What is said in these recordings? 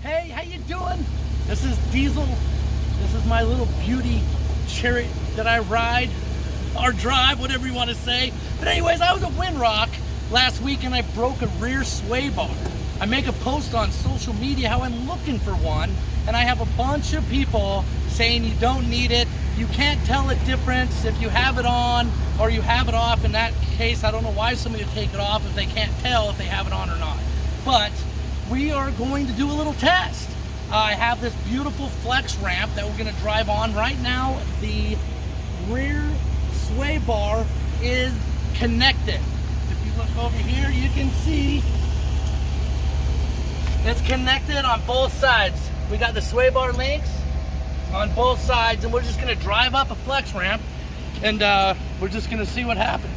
Hey, how you doing? This is Diesel. This is my little beauty chariot that I ride or drive, whatever you want to say. But anyways, I was at Windrock last week and I broke a rear sway bar. I make a post on social media how I'm looking for one, and I have a bunch of people saying you don't need it. You can't tell a difference if you have it on or you have it off. In that case, I don't know why somebody would take it off if they can't tell if they have it on or not. But we are going to do a little test. I have this beautiful flex ramp that we're going to drive on. Right now, the rear sway bar is connected. If you look over here, you can see it's connected on both sides. We got the sway bar links on both sides, and we're just going to drive up a flex ramp, and we're just going to see what happens.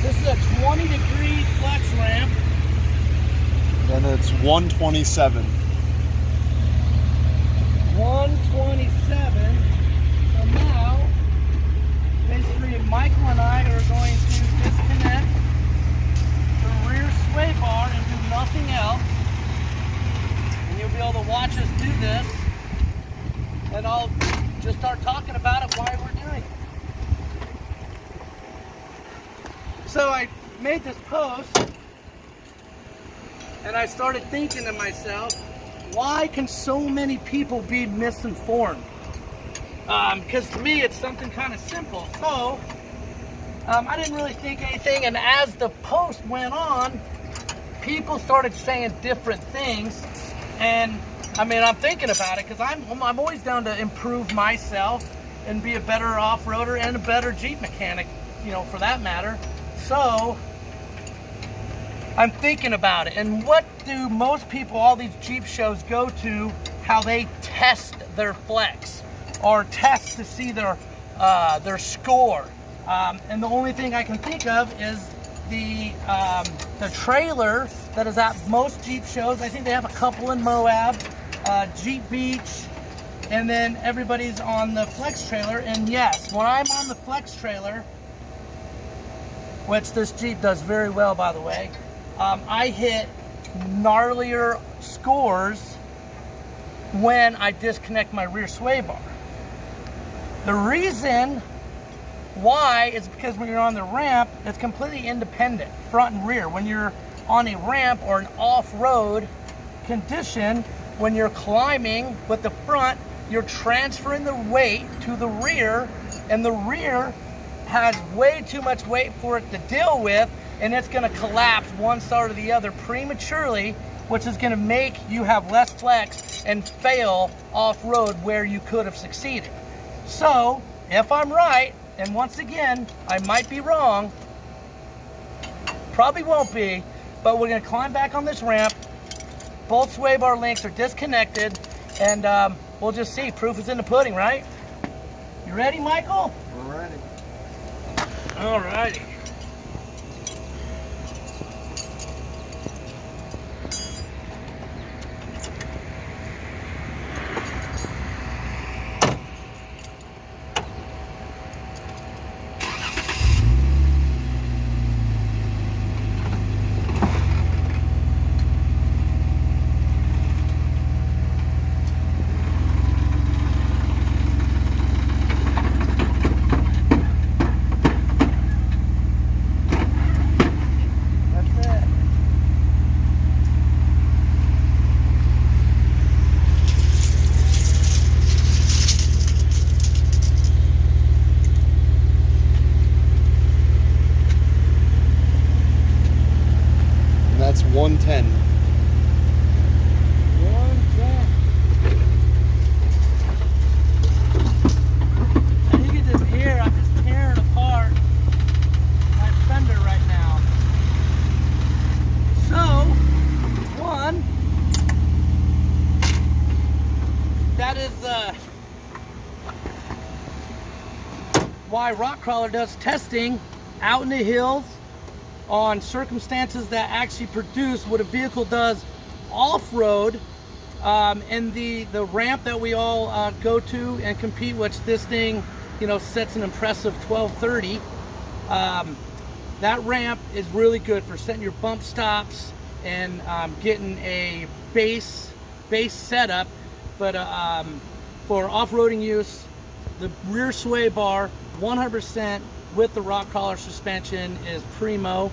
This is a 20-degree flex ramp. And it's 127. 127. So now, basically, Michael and I are going to disconnect the rear sway bar and do nothing else. And you'll be able to watch us do this. And I'll just start talking about it while we're doing it. So I made this post, and I started thinking to myself, why can so many people be misinformed? Because to me, it's something kind of simple. So I didn't really think anything, and as the post went on, people started saying different things, and I mean, I'm thinking about it because I'm always down to improve myself and be a better off-roader and a better Jeep mechanic, you know, for that matter. So I'm thinking about it, and what do most people, all these Jeep shows, go to how they test their flex or test to see their score, and the only thing I can think of is the trailer that is at most Jeep shows. I think they have a couple in Moab, Jeep Beach, and then everybody's on the flex trailer. And yes, when I'm on the flex trailer, which this Jeep does very well, by the way, I hit gnarlier scores when I disconnect my rear sway bar. The reason why is because when you're on the ramp, it's completely independent, front and rear. When you're on a ramp or an off-road condition, when you're climbing with the front, you're transferring the weight to the rear, and the rear has way too much weight for it to deal with, and it's going to collapse one side or the other prematurely, which is going to make you have less flex and fail off-road where you could have succeeded. So if I'm right, and once again I might be wrong, probably won't be, but we're going to climb back on this ramp. Both sway bar links are disconnected, and we'll just see. Proof is in the pudding, right? You ready, Michael? We're ready. All righty. that is why Rock Crawler does testing out in the hills on circumstances that actually produce what a vehicle does off-road. And the ramp that we all go to and compete, which this thing, you know, sets an impressive 1230. That ramp is really good for setting your bump stops and getting a base setup. But for off-roading use, the rear sway bar 100% with the Rock Crawler suspension is primo.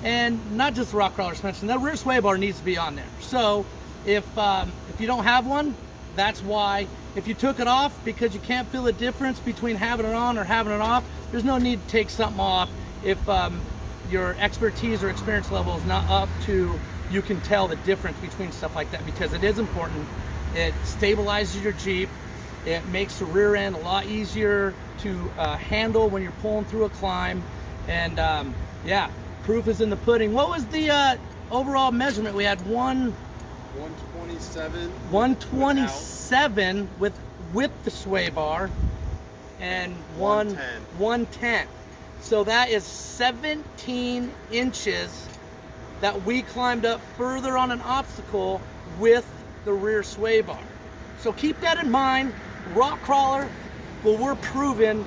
And not just the Rock Crawler suspension, that rear sway bar needs to be on there. So if you don't have one, that's why. If you took it off because you can't feel the difference between having it on or having it off, there's no need to take something off if your expertise or experience level is not up to, you can tell the difference between stuff like that, because it is important. It stabilizes your Jeep. It makes the rear end a lot easier to handle when you're pulling through a climb. And yeah, proof is in the pudding. What was the overall measurement? We had 127. 127 with the sway bar, and 110. So that is 17 inches that we climbed up further on an obstacle with the rear sway bar. So keep that in mind. Rock Crawler, well, we're proven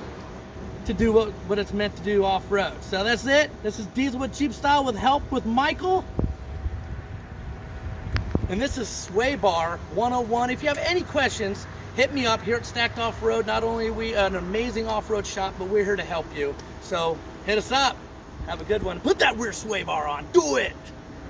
to do what it's meant to do off-road. So that's it. This is Diesel with Jeep Style with help with Michael. And this is Sway Bar 101. If you have any questions, hit me up here at Stacked Off-Road. Not only are we an amazing off-road shop, but we're here to help you. So hit us up. Have a good one. Put that rear sway bar on. Do it.